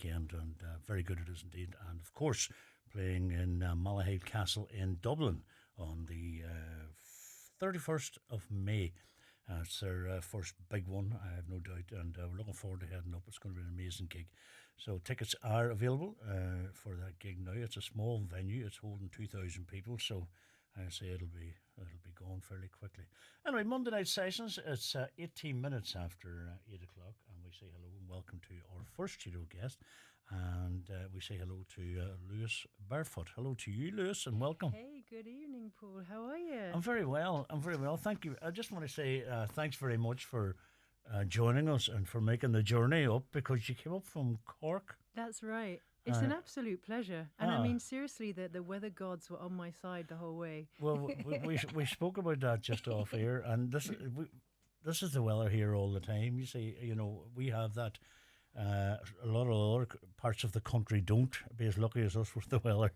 weekend, and very good it is indeed. And of course, playing in Malahide Castle in Dublin on the 31st of May. It's their first big one, I have no doubt, and we're looking forward to heading up. It's going to be an amazing gig. So tickets are available for that gig now. It's a small venue. It's holding 2,000 people, so I say it'll be gone fairly quickly. Anyway, Monday night sessions. It's 18 minutes after 8 o'clock, and we say hello and welcome to our first studio guest. And we say hello to Lewis Barfoot. Hello to you, Lewis, and welcome. Hey, good evening, Paul. How are you? I'm very well. Thank you. I just want to say thanks very much for joining us and for making the journey up, because you came up from Cork. That's right. It's an absolute pleasure. And I mean, seriously, the weather gods were on my side the whole way. Well, we spoke about that just off air, and this is the weather here all the time. You see, we have that. A lot of other parts of the country don't be as lucky as us with the weather,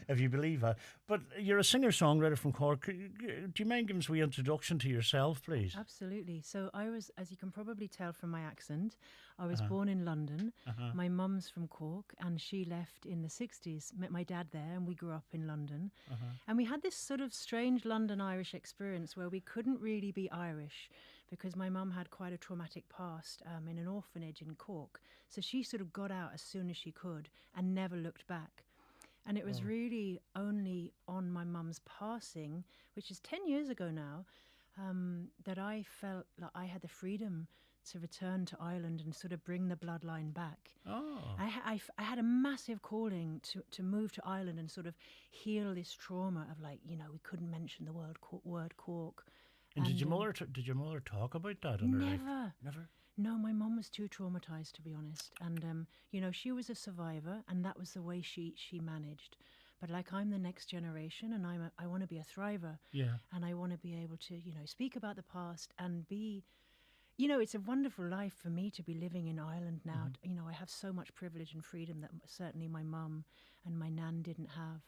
if you believe that. But you're a singer-songwriter from Cork. Do you mind giving us a wee introduction to yourself, please? Absolutely. So I was, as you can probably tell from my accent, I was born in London. My mum's from Cork, and she left in the 60s, met my dad there, and we grew up in London. And we had this sort of strange London-Irish experience where we couldn't really be Irish because my mum had quite a traumatic past in an orphanage in Cork. So she sort of got out as soon as she could and never looked back. And it was really only on my mum's passing, which is 10 years ago now, that I felt like I had the freedom to return to Ireland and sort of bring the bloodline back. I had a massive calling to move to Ireland and sort of heal this trauma of, like, we couldn't mention the word Cork. And did your mother talk about that in her life? Never? No, my mum was too traumatized, to be honest. And, she was a survivor, and that was the way she managed. But, like, I'm the next generation, and I want to be a thriver. Yeah. And I want to be able to, speak about the past and be... it's a wonderful life for me to be living in Ireland now. I have so much privilege and freedom that certainly my mum and my nan didn't have.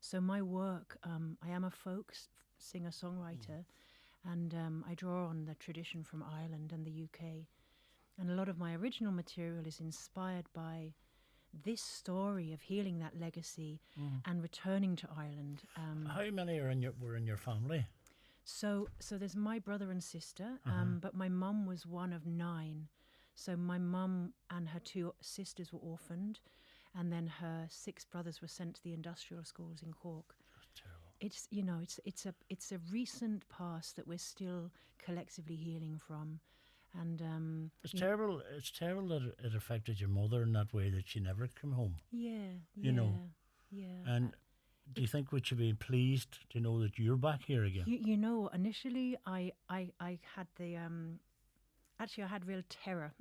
So my work, I am a folk singer-songwriter, and I draw on the tradition from Ireland and the UK. And a lot of my original material is inspired by this story of healing that legacy and returning to Ireland. How many were in your family? So there's my brother and sister, but my mum was one of 9. So my mum and her 2 sisters were orphaned, and then her 6 brothers were sent to the industrial schools in Cork. That's terrible. It's a recent past that we're still collectively healing from. And it's terrible. It's terrible that it affected your mother in that way, that she never came home. Yeah. And do you think we should be pleased to know that you're back here again? Initially I had the actually I had real terror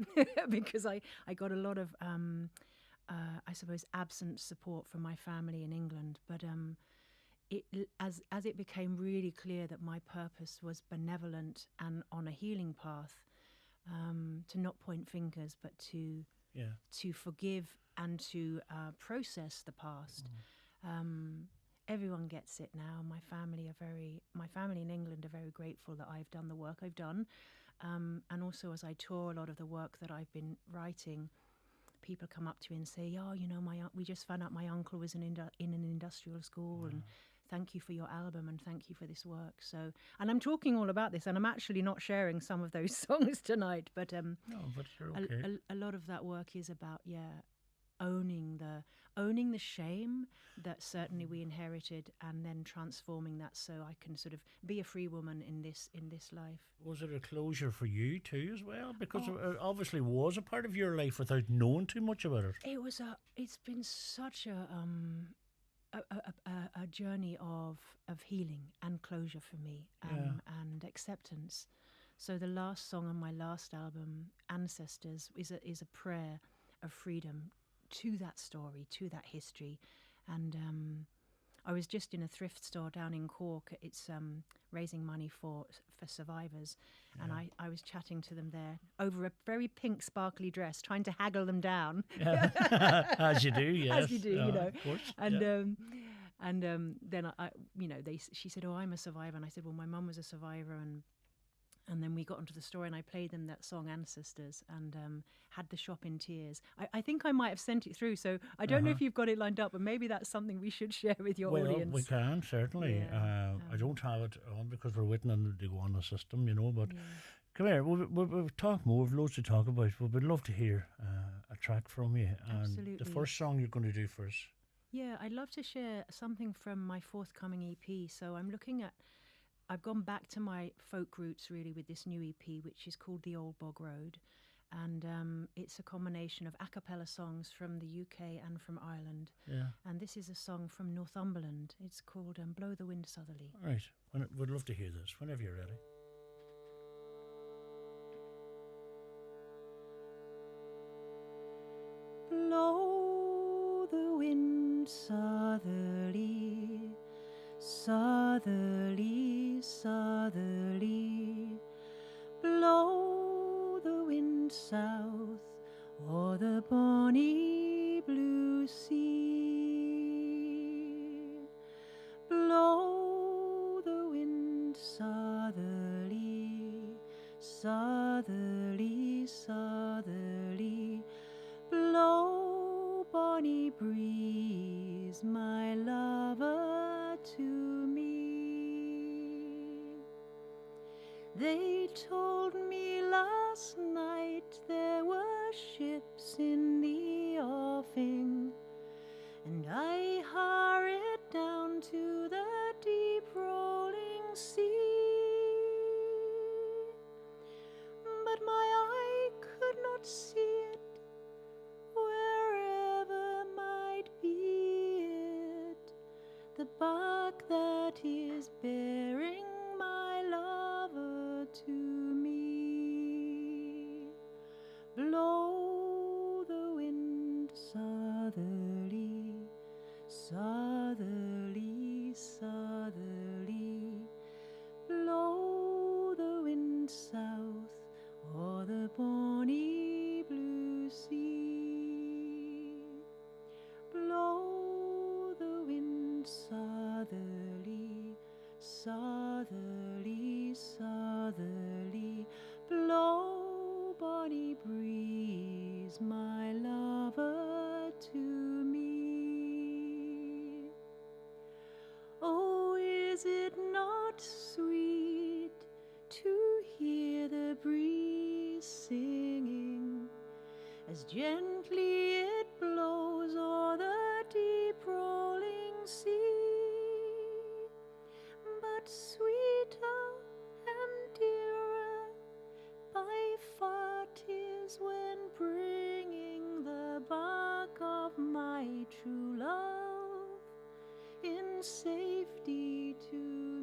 because I got a lot of I suppose absent support from my family in England, but as it became really clear that my purpose was benevolent and on a healing path. To not point fingers, but to forgive and to process the past. Everyone gets it now. My family in England are very grateful that I've done the work I've done, and also as I tour a lot of the work that I've been writing, people come up to me and say, we just found out my uncle was in an industrial school, and thank you for your album and thank you for this work. So, and I'm talking all about this, and I'm actually not sharing some of those songs tonight, but no, but you're okay. A lot of that work is about owning the shame that certainly we inherited, and then transforming that so I can sort of be a free woman in this life. Was it a closure for you too as well? Because it obviously was a part of your life without knowing too much about it. It's been such a journey of healing and closure for me, and acceptance. So the last song on my last album, Ancestors, is a prayer of freedom to that story, to that history. And I was just in a thrift store down in Cork. It's raising money for survivors. And I was chatting to them there over a very pink sparkly dress, trying to haggle them down. As you do, yes. As you do, Of course. And then she said, "Oh, I'm a survivor." And I said, "Well, my mum was a survivor, and And then we got onto the store and I played them that song Ancestors and had the shop in tears. I think I might have sent it through, so I don't know if you've got it lined up, but maybe that's something we should share with your Well, audience. we can, certainly. Yeah, I don't have it on because we're waiting on it to go on the system, but come here, we'll talk more. We've loads to talk about, but we'd love to hear a track from you. And Absolutely. the first song you're going to do for us. Yeah, I'd love to share something from my forthcoming EP. So I've gone back to my folk roots really with this new EP, which is called The Old Bog Road. And it's a combination of a cappella songs from the UK and from Ireland. Yeah. And this is a song from Northumberland. It's called Blow the Wind Southerly. All right. We'd love to hear this whenever you're ready. Blow the wind southerly, southerly, southerly. Blow the wind south o'er the bonny blue sea. Blow the wind southerly, southerly, southerly. Blow, bonny breeze, my lover to me. They told me last night there were ships in the offing, and I hurried down to the deep rolling sea. But my eye could not see it, wherever might be it, the bark that is bearing my lover to me. Blow the wind southerly, southerly, southerly. Blow the wind south o'er the bonny blue sea. Blow the wind southerly, southerly, southerly. Blow, bonny breeze, my lover to me. Oh, is it not sweet to hear the breeze singing as gently it blows o'er the deep rolling sea? But sweeter and dearer by far 'tis when bringing the bark of my true love in safety to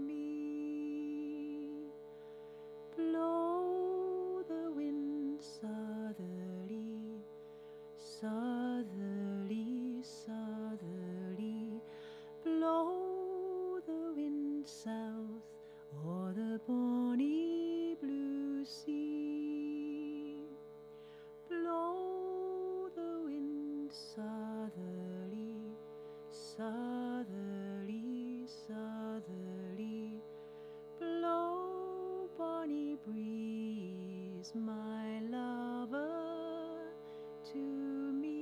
me. Blow the wind southerly, southerly, southerly. Blow the wind south o'er the bonny blue sea. Blow the wind southerly, southerly, southerly. Blow, bonny breeze, my lover to me.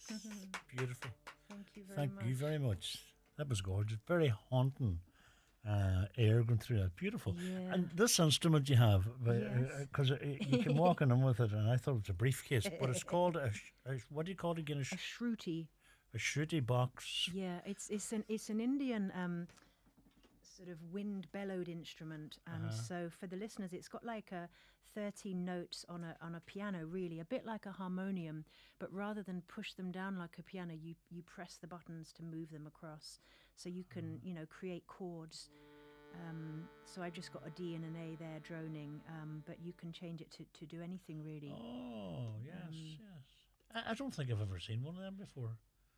Yes. Beautiful. Thank you very Thank much. you very much. That was gorgeous. Very haunting air going through that. Beautiful. Yeah. And this instrument you have, Yes. because you can walk in with it, and I thought it was a briefcase, but it's called what do you call it again? A shruti. A shruti box. Yeah, it's an Indian sort of wind bellowed instrument, and so for the listeners, it's got like 13 notes on a piano, really, a bit like a harmonium, but rather than push them down like a piano, you press the buttons to move them across, so you can create chords. So I've just got a D and an A there droning, but you can change it to do anything really. Oh yes, yes. I don't think I've ever seen one of them before.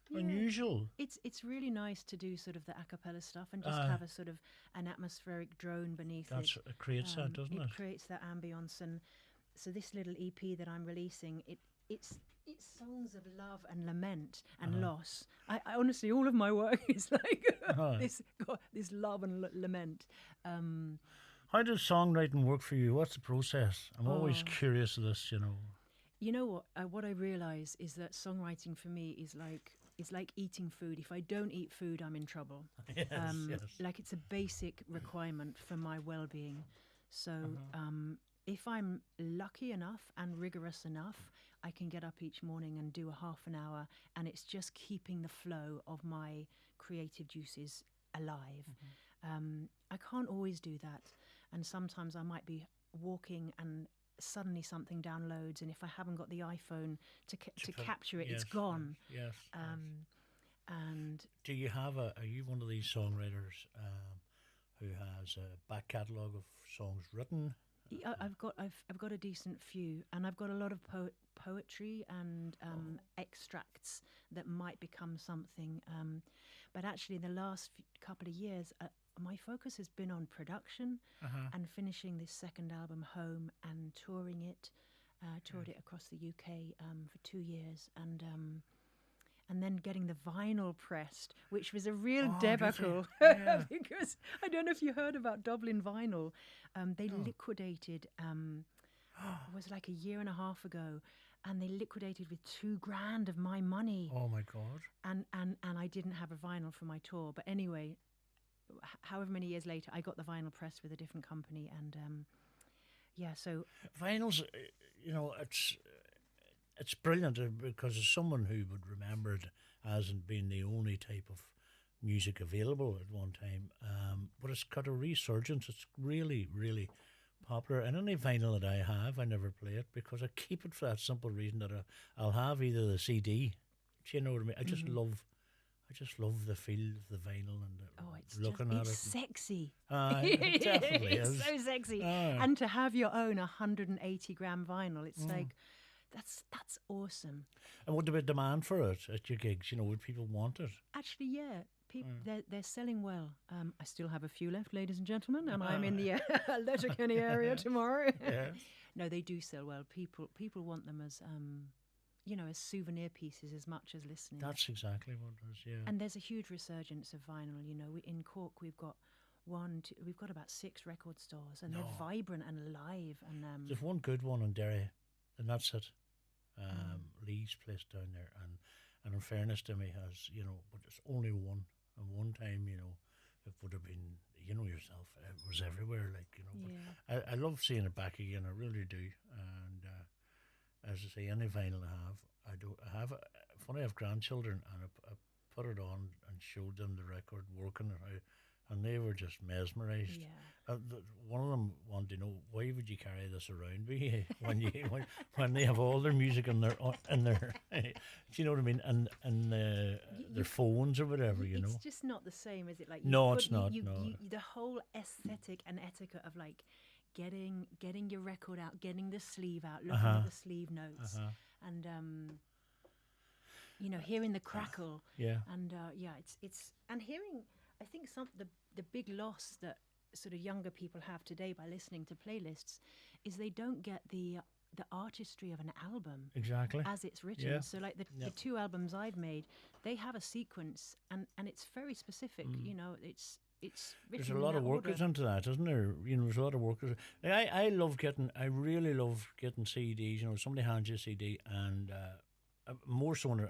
Yeah. Unusual. It's really nice to do sort of the a cappella stuff and just have a sort of an atmospheric drone beneath it. It creates that, doesn't it? It creates that ambience, and so this little EP that I'm releasing, it's songs of love and lament and loss. I honestly, all of my work is like this love and lament. How does songwriting work for you? What's the process? I'm always curious of this, you know. You know what? What I realise is that songwriting for me is like eating food. If I don't eat food, I'm in trouble. Yes, yes. Like it's a basic requirement for my well-being. So if I'm lucky enough and rigorous enough, I can get up each morning and do a half an hour, and it's just keeping the flow of my creative juices alive. I can't always do that, and sometimes I might be walking and suddenly something downloads, and if I haven't got the iPhone to capture it, Yes, it's gone. Yes. And Do you have are you one of these songwriters who has a back catalogue of songs written? I've got a decent few, and I've got a lot of poetry and extracts that might become something. But actually, the last couple of years, my focus has been on production and finishing this second album home and touring it. Toured it across the UK for 2 years, and then getting the vinyl pressed, which was a real debacle because I don't know if you heard about Dublin Vinyl. They liquidated, it was like a year and a half ago, and they liquidated with $2,000 of my money. Oh my God. And I didn't have a vinyl for my tour. But anyway, however many years later, I got the vinyl pressed with a different company, and so Vinyls, you know, it's brilliant because as someone who would remember it hasn't been the only type of music available at one time, but it's got a resurgence. It's really, really popular. And any vinyl that I have, I never play it because I keep it for that simple reason that I'll have either the CD. Do you know what I mean? I just love the feel of the vinyl and it's looking at it's it. sexy. It definitely It's is. so sexy. And to have your own 180-gram vinyl, it's like that's awesome. And would there be demand for it at your gigs? You know, would people want it? Actually, yeah. People, they're selling well. I still have a few left, ladies and gentlemen, and I'm in the Letterkenny area tomorrow. Yeah. No, they do sell well. People want them as as souvenir pieces as much as listening. That's exactly what it is. Yeah. And there's a huge resurgence of vinyl. You know, in Cork we've got we've got about 6 record stores, and they're vibrant and alive. And there's one good one in Derry, and that's it. Lee's place down there, and in fairness to me, has but it's only one. And one time, it would have been, yourself. It was everywhere, But I love seeing it back again. I really do. And as I say, any vinyl I have. Funny, I have grandchildren, and I put it on and showed them the record working it out, and they were just mesmerised. Yeah. One of them wanted to know, why would you carry this around with you when they have all their music in their do you know what I mean? And their phones or whatever, It's just not the same, is it? Like no, it's not. The whole aesthetic and etiquette of like getting your record out, getting the sleeve out, looking at the sleeve notes, and hearing the crackle. And it's and hearing. I think the big loss that sort of younger people have today by listening to playlists is they don't get the artistry of an album exactly as it's written. Yeah. So like the 2 albums I've made, they have a sequence and it's very specific. It's written. There's a lot of work goes into that, isn't there? There's a lot of work. I really love getting CDs. Somebody hands you a CD, and more so on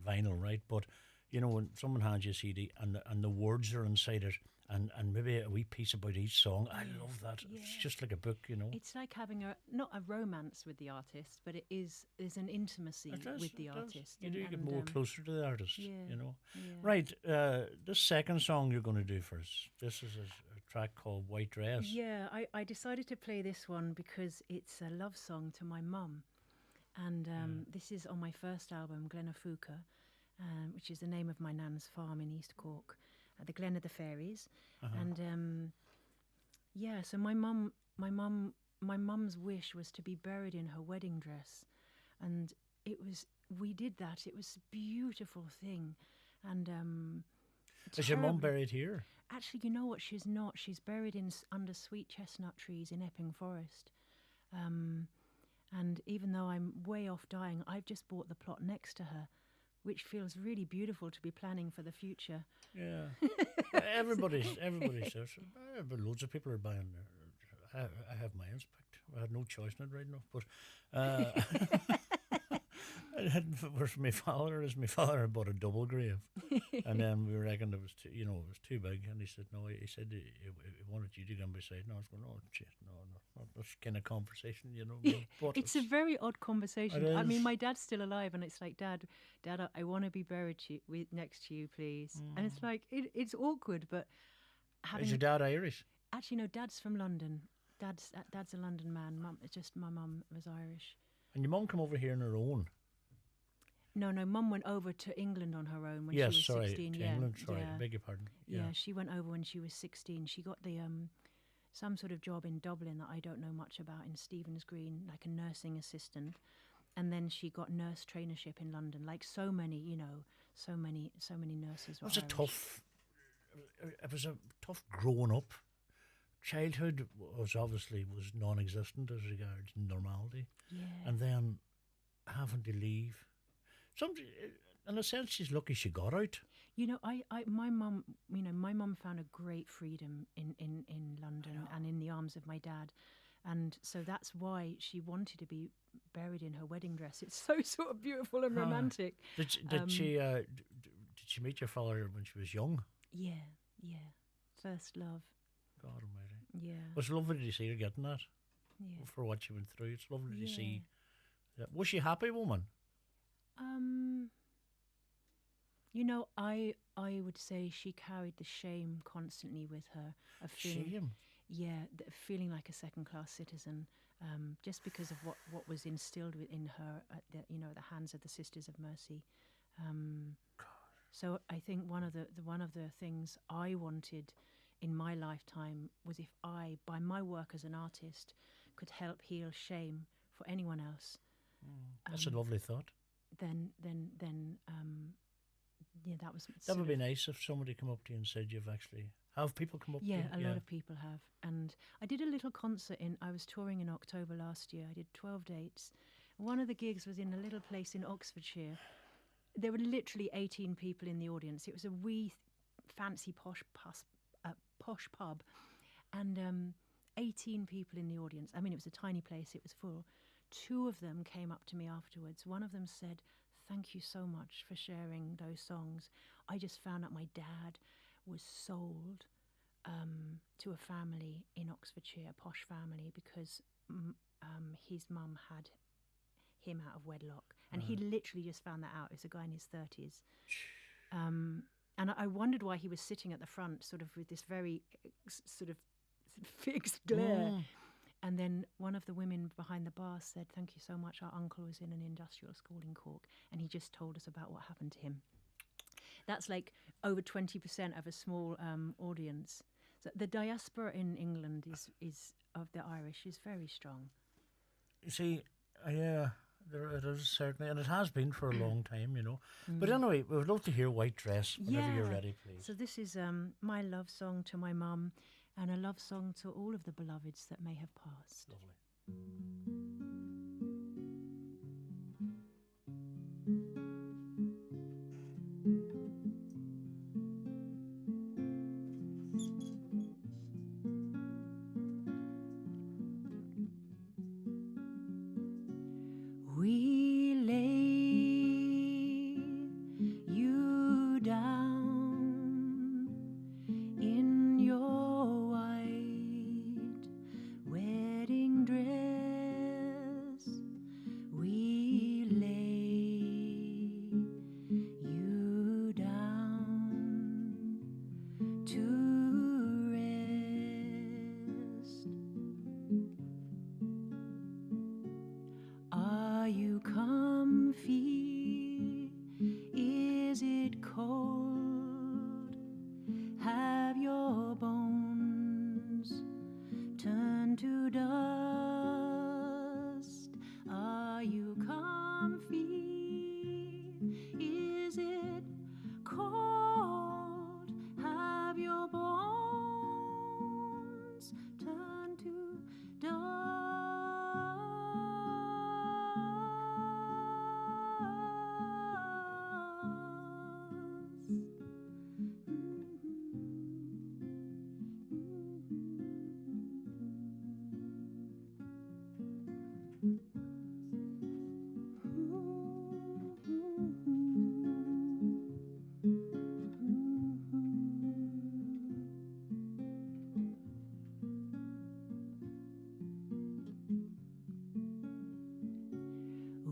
vinyl, right? But when someone hands you a CD and the words are inside it, and maybe a wee piece about each song, I love that. Yeah. It's just like a book, It's like having not a romance with the artist, but there's an intimacy with the artist. You do get more closer to the artist, Yeah. Right, this second song you're going to do for us, this is a track called White Dress. Yeah, I decided to play this one because it's a love song to my mum. And this is on my first album, Glenafuca, which is the name of my nan's farm in East Cork, the Glen of the Fairies. And so my mum's wish was to be buried in her wedding dress, and we did that. It was a beautiful thing. And is your mum buried here? Actually, you know what? She's not. She's buried under sweet chestnut trees in Epping Forest. And even though I'm way off dying, I've just bought the plot next to her, which feels really beautiful to be planning for the future. Yeah. Everybody says, but loads of people are buying. I have mine picked. I had no choice in it right now. But for my father, my father had bought a double grave, and then we reckoned it was too, it was too big. And he said no. He said he wanted you to come beside. No, I was going, oh, shit, no, not this kind of conversation, But It's a very odd conversation. It I mean, is. my dad's still alive, and it's like, Dad, I want to be buried next to you, please. And it's like, it's awkward, but Is your dad Irish? actually, no, Dad's from London. Dad's a London man. My mum was Irish. And your mum come over here on her own. No, Mum went over to England on her own when Yes, she was sorry, 16. to Yeah, England. Sorry, yeah. beg your pardon. Yeah, she went over when she was 16. She got the some sort of job in Dublin that I don't know much about in Stephen's Green, like a nursing assistant. And then she got nurse trainership in London, like so many, so many nurses were It was a Irish. tough. It was a tough growing up. Childhood was non-existent as regards normality, Yeah. and then having to leave. In a sense, she's lucky she got out. My mum found a great freedom in London and in the arms of my dad. And so that's why she wanted to be buried in her wedding dress. It's so sort of beautiful and romantic. Did she meet your father when she was young? Yeah. First love. God Almighty! Yeah. It was lovely to see her getting that Yeah. for what she went through. It's lovely to Yeah. see. Was she a happy woman? I would say she carried the shame constantly with her of feeling, Shame. feeling like a second-class citizen, just because of what was instilled within her at the hands of the Sisters of Mercy. So I think one of the things I wanted in my lifetime was if I, by my work as an artist, could help heal shame for anyone else. That's a lovely thought. Then that was That would be nice if somebody come up to you and said you've actually have people come up to you. Yeah, a lot of people have. And I did a little concert I was touring in October last year. I did 12 dates. One of the gigs was in a little place in Oxfordshire. There were literally 18 people in the audience. It was a wee, fancy, posh pub. And 18 people in the audience. I mean, it was a tiny place. It was full. Two of them came up to me afterwards. One of them said, "Thank you so much for sharing those songs. I just found out my dad was sold to a family in Oxfordshire, a posh family, because his mum had him out of wedlock. And he literally just found that out. It was a guy in his 30s. And I wondered why he was sitting at the front sort of with this very sort of fixed glare. And then one of the women behind the bar said, "Thank you so much. Our uncle was in an industrial school in Cork, and he just told us about what happened to him." That's like over 20% of a small audience. So the diaspora in England is of the Irish is very strong. You see, yeah, it is certainly, and it has been for a long time, But anyway, we would love to hear White Dress whenever you're ready, please. So this is my love song to my mum, and a love song to all of the beloveds that may have passed. Lovely. We lay you down in your white wedding dress.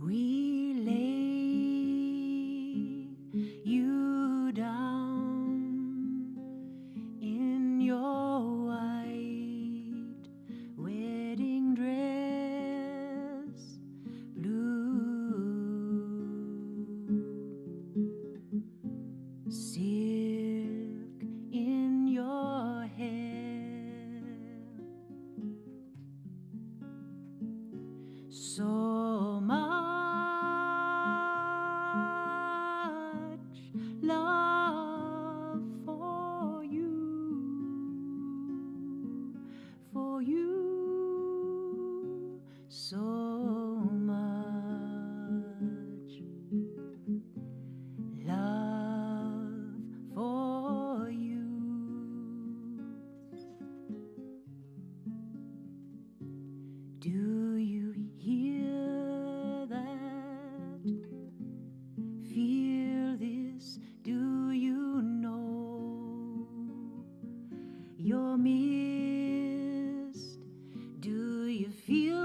We lay you down in your white wedding dress, blue silk in your hair, so much love for you, so much love for you. Do you hear that? Feel this? Do you know you're missed? Do you feel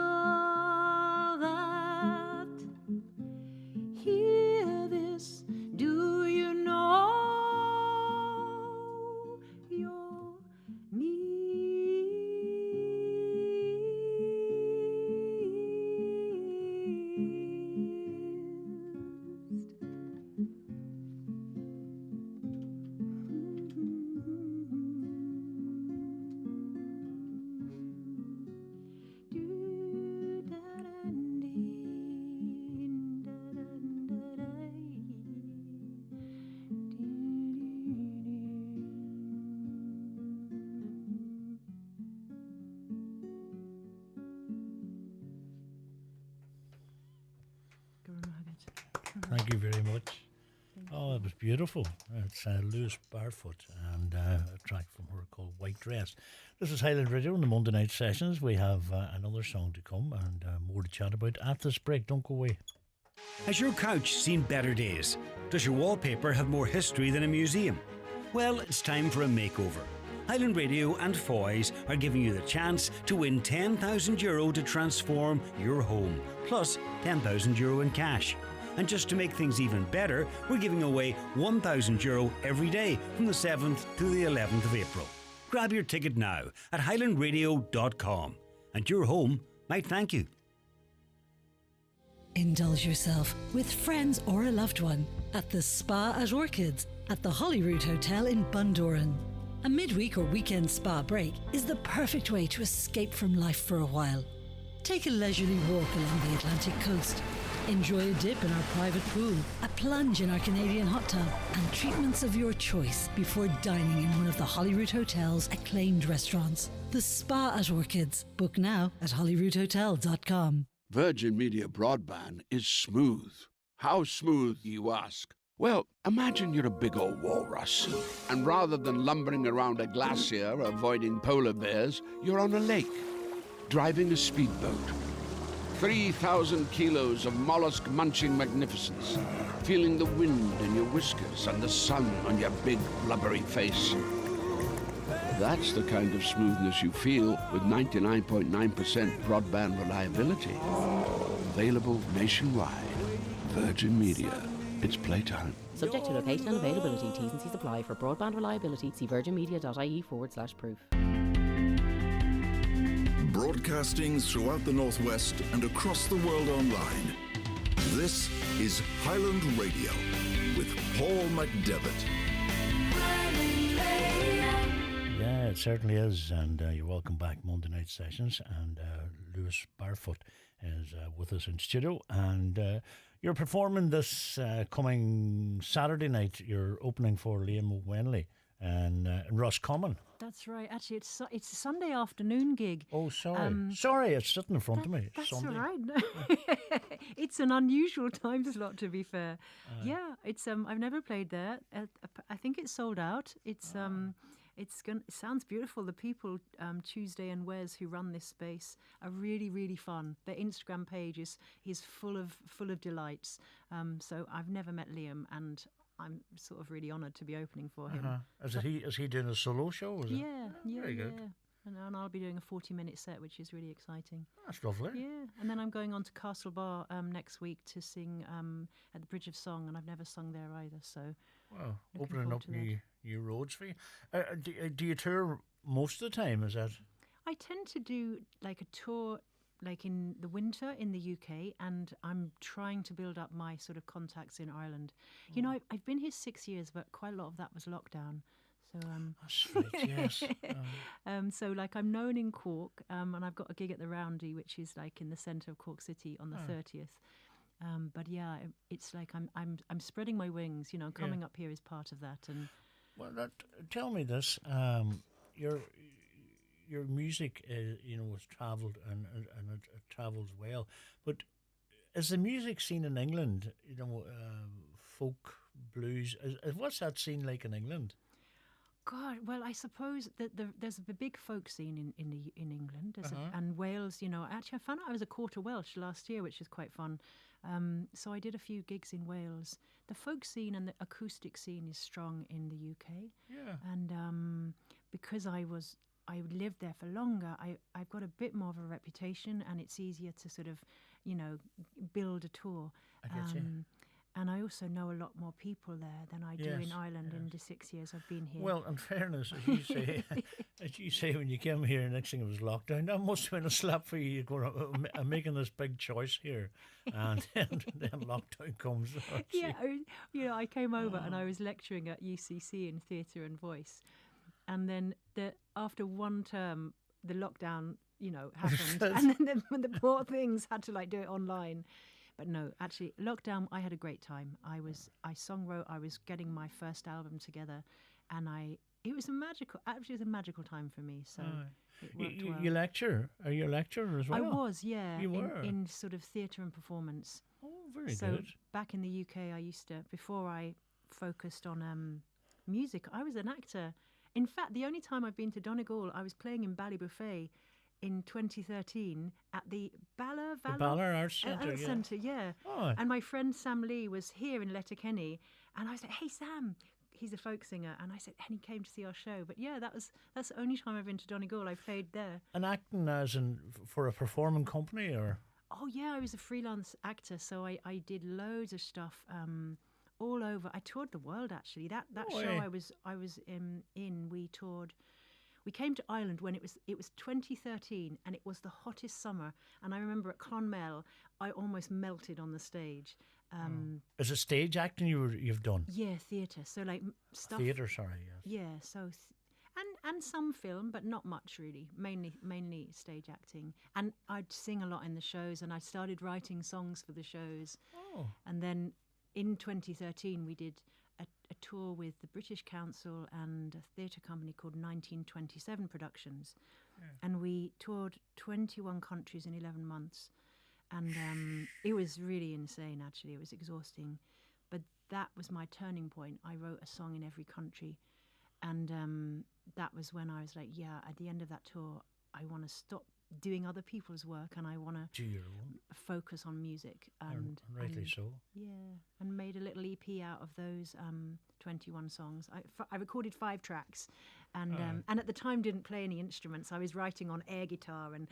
that? Hear this? Do you know you're Thank you very much. Oh, it was beautiful. It's Lewis Barfoot and a track from her called White Dress. This is Highland Radio in the Monday night sessions. We have another song to come and more to chat about at this break. Don't go away. Has your couch seen better days? Does your wallpaper have more history than a museum? Well, it's time for a makeover. Highland Radio and Foy's are giving you the chance to win €10,000 to transform your home, plus €10,000 in cash. And just to make things even better, we're giving away €1,000 every day from the 7th to the 11th of April. Grab your ticket now at highlandradio.com and your home might thank you. Indulge yourself with friends or a loved one at the Spa at Orchids at the Holyrood Hotel in Bundoran. A midweek or weekend spa break is the perfect way to escape from life for a while. Take a leisurely walk along the Atlantic coast. Enjoy a dip in our private pool, a plunge in our Canadian hot tub, and treatments of your choice before dining in one of the Holyrood Hotel's acclaimed restaurants. The Spa at Orchids. Book now at holyroodhotel.com. Virgin Media Broadband is smooth. How smooth, you ask? Well, imagine you're a big old walrus, and rather than lumbering around a glacier avoiding polar bears, you're on a lake, driving a speedboat. 3,000 kilos of mollusk-munching magnificence, feeling the wind in your whiskers and the sun on your big, blubbery face. That's the kind of smoothness you feel with 99.9% broadband reliability. Available nationwide. Virgin Media. It's playtime. Subject to location and availability. T's and C's apply. For broadband reliability, see virginmedia.ie/proof. Broadcasting throughout the Northwest and across the world online. This is Highland Radio with Paul McDevitt. Yeah, it certainly is. And you're welcome back, Monday night sessions. And Lewis Barfoot is with us in studio. And you're performing this coming Saturday night. You're opening for Liam Wenley and Roscommon. That's right. Actually, it's a Sunday afternoon gig. Oh, sorry. Sorry, it's sitting in front of me. That's Sunday. all right. It's an unusual time slot, to be fair. Yeah, it's I've never played there. I think it's sold out. It's It sounds beautiful. The people, Tuesday and Wes, who run this space, are really, really fun. Their Instagram page is full of delights. So I've never met Liam, and I'm sort of really honoured to be opening for him. Is he doing a solo show? Yeah, very good. And I'll be doing a 40-minute set, which is really exciting. That's lovely. Yeah, and then I'm going on to Castle Bar next week to sing at the Bridge of Song, and I've never sung there either. So, wow, looking opening forward up to that. new roads for you. Do you tour most of the time? Is that? I tend to do like a tour like in the winter in the UK, and I'm trying to build up my sort of contacts in Ireland. You know, I've been here 6 years, but quite a lot of that was lockdown. So That's right, yes. so like I'm known in Cork, and I've got a gig at the Roundy, which is like in the centre of Cork City on the 30th. But yeah, it's like I'm spreading my wings. You know, coming up here is part of that. And well, tell me this: your music, has travelled and it travels well. But is the music scene in England, folk, blues, what's that scene like in England? God, well, I suppose that there's a big folk scene in England, and Wales. You know, actually, I found out I was a quarter Welsh last year, which is quite fun. So I did a few gigs in Wales. The folk scene and the acoustic scene is strong in the UK. Yeah. And because I lived there for longer, I've got a bit more of a reputation, and it's easier to sort of, build a tour. I get you. And I also know a lot more people there than I do in Ireland in the 6 years I've been here. Well, in fairness, as you say, when you came here, next thing it was lockdown. That must have been a slap for you. I'm making this big choice here, and then lockdown comes. Yeah, I came over and I was lecturing at UCC in theatre and voice, and then after one term, the lockdown, happened, and then the poor things had to do it online. But no, actually, lockdown, I had a great time. I songwrote, I was getting my first album together, and it was a magical time for me. So it worked well. You lecture? Are you a lecturer as well? I was, yeah. You were? In sort of theatre and performance. Oh, very so good. Back in the UK, I used to, before I focused on music, I was an actor. In fact, the only time I've been to Donegal, I was playing in Ballybuffet in 2013 at the Bala Arts Centre, yeah. Oh. And my friend Sam Lee was here in Letterkenny, and I was like, "Hey Sam," he's a folk singer, and I said, and he came to see our show. But yeah, that's the only time I've been to Donegal. I played there. And acting as in for a performing company, or? Oh yeah, I was a freelance actor, so I did loads of stuff all over. I toured the world actually. That show I was in, we toured. We came to Ireland when it was 2013, and it was the hottest summer. And I remember at Clonmel, I almost melted on the stage. Is it stage acting you've done? Yeah, theatre. So stuff. Theatre, sorry. Yes. Yeah. So, and some film, but not much really. Mainly stage acting. And I'd sing a lot in the shows, and I started writing songs for the shows. Oh. And then in 2013, we did a tour with the British Council and a theatre company called 1927 Productions. Yeah. And we toured 21 countries in 11 months. And it was really insane, actually. It was exhausting. But that was my turning point. I wrote a song in every country. And that was when I was like, yeah, at the end of that tour, I want to stop doing other people's work, and I want to do your own, focus on music. And rightly so. Yeah, and made a little EP out of those 21 songs. I recorded 5 tracks, and at the time didn't play any instruments. I was writing on air guitar and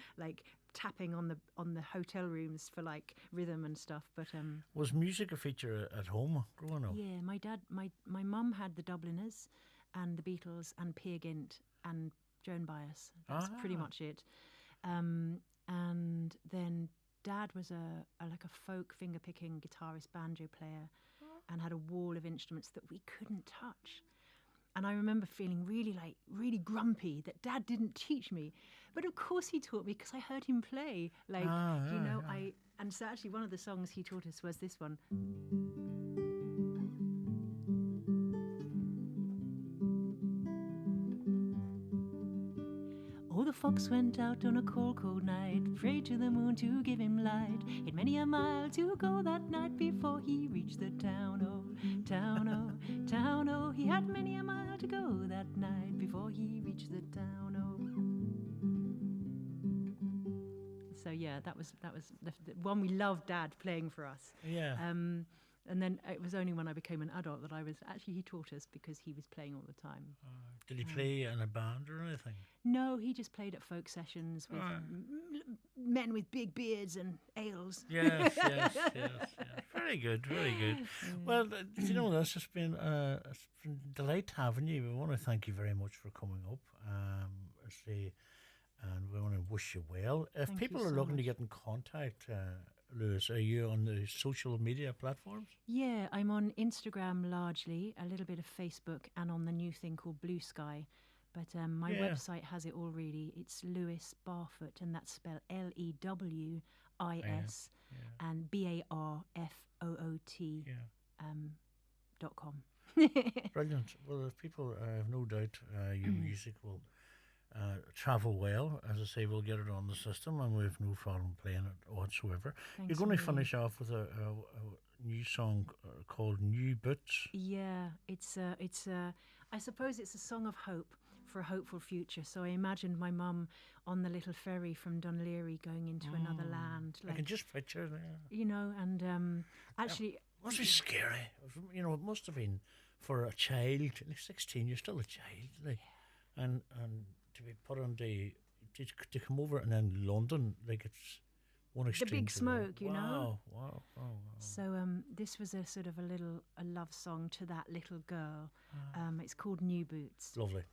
tapping on the hotel rooms for rhythm and stuff. But was music a feature at home growing up? Yeah, my mum had the Dubliners and the Beatles and Peer Gynt and Joan Baez. That's pretty much it. And then Dad was a folk finger-picking guitarist, banjo player, and had a wall of instruments that we couldn't touch. And I remember feeling really grumpy that Dad didn't teach me. But of course he taught me, because I heard him play. And so actually one of the songs he taught us was this one. Oh, the fox went out on a cold, cold night, prayed to the moon to give him light. He'd many a mile to go that night before he reached the town, oh, town, oh, town, oh. He had many a mile to go that night before he reached the town, oh. So yeah, that was the one we loved Dad playing for us. Yeah. And then it was only when I became an adult that he taught us because he was playing all the time. Did he play in a band or anything? No, he just played at folk sessions with men with big beards and ales. Yes. Very good, very good. Well, you know, that's just been it's been a delight having you. We want to thank you very much for coming up. And we want to wish you well. If Thank people you are so looking to much. get in contact, Lewis, are you on the social media platforms? Yeah, I'm on Instagram largely, a little bit of Facebook, and on the new thing called Blue Sky. But my Yeah. website has it all really. It's Lewis Barfoot, and that's spelled Lewis and BARFOOT Yeah. .com. Brilliant. Well, if people, I have no doubt your music will travel well. As I say, we'll get it on the system and we have no problem playing it whatsoever. Thanks You're going a to finish off with a new song called New Boots. Yeah, I suppose it's a song of hope for a hopeful future. So I imagined my mum on the little ferry from Dunleary going into another land. I can just picture there. You know, and actually... It must be scary. You know, it must have been for a child. Like 16, you're still a child. Like, and to be put on to come over and then London, like it's one extreme. The big to the- smoke, you know. Wow. So this was a sort of a love song to that little girl. It's called New Boots. Lovely.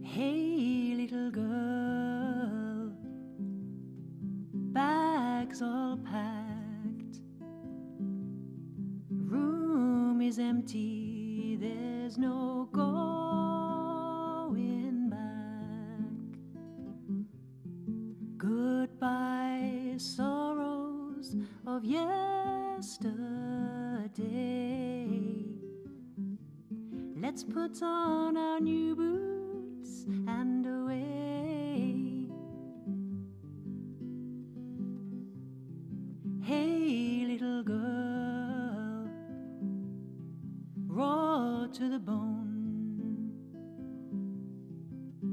Hey, little girl, bags all packed. Room is empty, there's no going back. Goodbye, sorrows of yesterday. Let's put on our new boots and away. Hey, little girl, raw to the bone,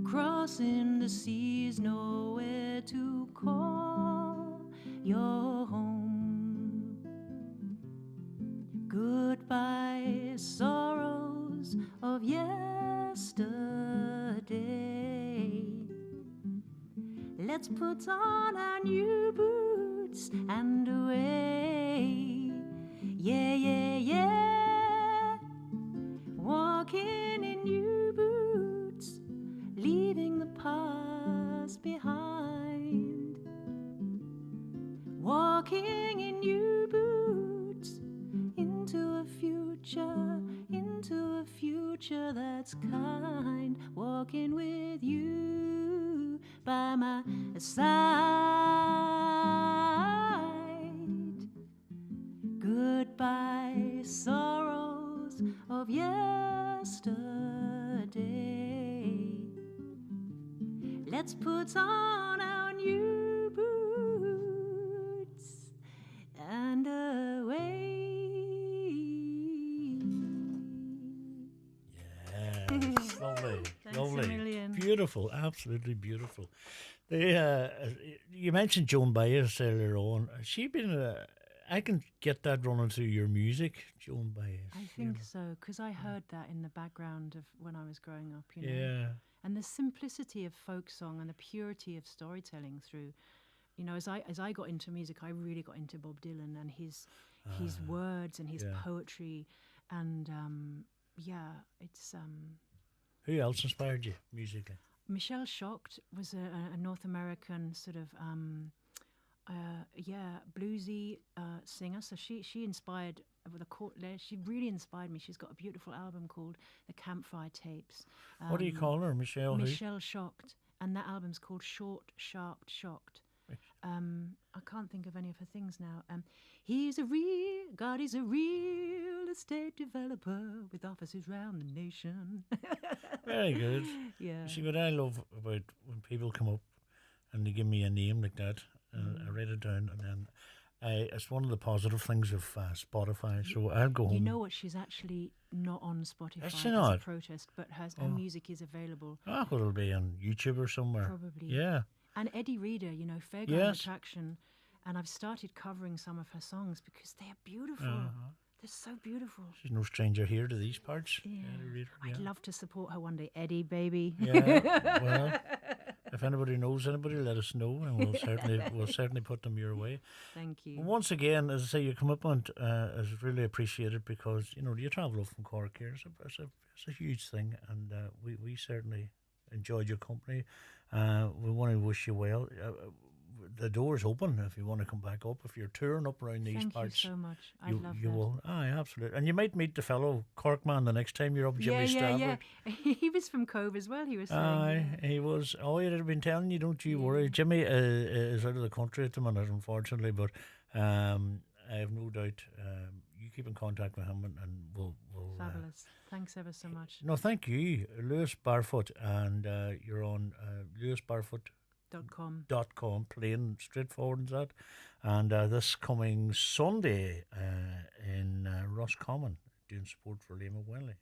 crossing the seas, nowhere to call your home. Goodbye, sorrows of yesterday. Let's put on our new boots and away. Yeah. Walking in new boots, leaving the past behind. Walking in new boots into a future that's kind. Walking with you by my side. Goodbye, sorrows of yesterday. Let's put on our new boots and away. Yes, lovely. Thanks Lovely. a million. Beautiful, absolutely beautiful. You mentioned Joan Baez earlier on. Has she been I can get that running through your music, Joan Baez. I think so, because I heard that in the background of when I was growing up, you know. Yeah. And the simplicity of folk song and the purity of storytelling through, you know, as I got into music, I really got into Bob Dylan and his words and his poetry, and it's Who else inspired you musically? Michelle Shocked was a North American sort of bluesy singer. So she inspired with a she really inspired me. She's got a beautiful album called The Campfire Tapes. What do you call her, Michelle? Who? Michelle Shocked, and that album's called Short, Sharp, Shocked. I can't think of any of her things now. He's a real estate developer with offices round the nation. Very good. Yeah. See, what I love about when people come up and they give me a name like that, I write it down, and then it's one of the positive things of Spotify. So I'll go home. You know what? She's actually not on Spotify Is she as not? a protest, but her music is available. Ah, well, it'll be on YouTube or somewhere. Probably. Yeah. And Eddie Reader, you know, Fairground Yes. Attraction, and I've started covering some of her songs because they are beautiful. They're so beautiful. She's no stranger here to these parts. Yeah. Eddie Reader, I'd love to support her one day, Eddie, baby. Yeah. Well, if anybody knows anybody, let us know, and we'll certainly put them your way. Thank you. Once again, as I say, your commitment is really appreciated because you travel up from Cork here. It's a huge thing, and we certainly enjoyed your company. We want to wish you well. The door's open if you want to come back up. If you're touring up around these Thank parts, you so much. I'd love you that. will. Aye, absolutely. And you might meet the fellow Cork man the next time you're up, Jimmy Stradford. Yeah. He was from Cove as well, he was saying. Aye, he was. Oh, I'd have been telling you, don't you worry. Jimmy is out of the country at the minute, unfortunately, but I have no doubt you keep in contact with him, and we'll Fabulous. Thanks ever so much. no, thank you, Lewis Barfoot, and you're on lewisbarfoot.com, .com. plain straightforward as that, and this coming Sunday in Roscommon, doing support for Liam O'Welly.